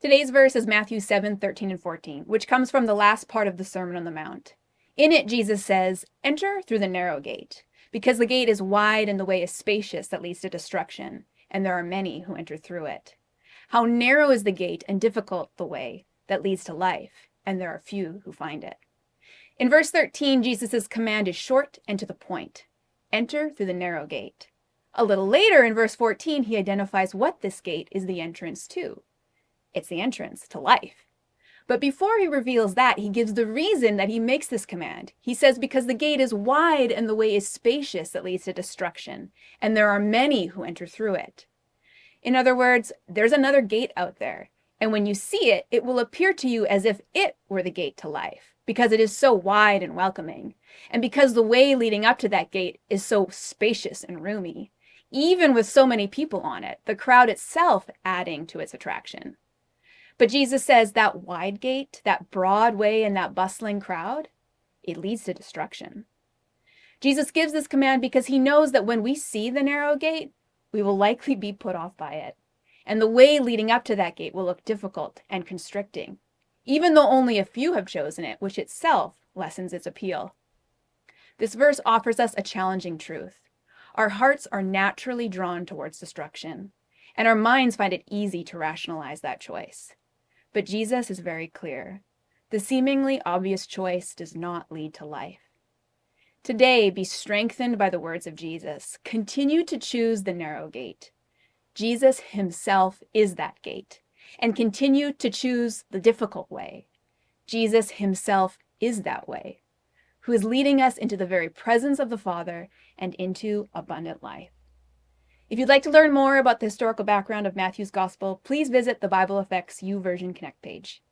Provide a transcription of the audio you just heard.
Today's verse is Matthew 7:13 and 14, which comes from the last part of the Sermon on the Mount. In it, Jesus says, "Enter through the narrow gate, because the gate is wide and the way is spacious that leads to destruction, and there are many who enter through it. How narrow is the gate and difficult the way that leads to life, and there are few who find it." In verse 13, Jesus' command is short and to the point. Enter through the narrow gate. A little later in verse 14, he identifies what this gate is the entrance to. It's the entrance to life. But before he reveals that, he gives the reason that he makes this command. He says, because the gate is wide and the way is spacious that leads to destruction, and there are many who enter through it. In other words, there's another gate out there, and when you see it, it will appear to you as if it were the gate to life, because it is so wide and welcoming, and because the way leading up to that gate is so spacious and roomy, even with so many people on it, the crowd itself adding to its attraction. But Jesus says that wide gate, that broad way, and that bustling crowd, it leads to destruction. Jesus gives this command because he knows that when we see the narrow gate, we will likely be put off by it. And the way leading up to that gate will look difficult and constricting, even though only a few have chosen it, which itself lessens its appeal. This verse offers us a challenging truth. Our hearts are naturally drawn towards destruction, and our minds find it easy to rationalize that choice. But Jesus is very clear. The seemingly obvious choice does not lead to life. Today, be strengthened by the words of Jesus. Continue to choose the narrow gate. Jesus himself is that gate, and continue to choose the difficult way. Jesus himself is that way, who is leading us into the very presence of the Father and into abundant life. If you'd like to learn more about the historical background of Matthew's Gospel, please visit the Bible Affects YouVersion Connect page.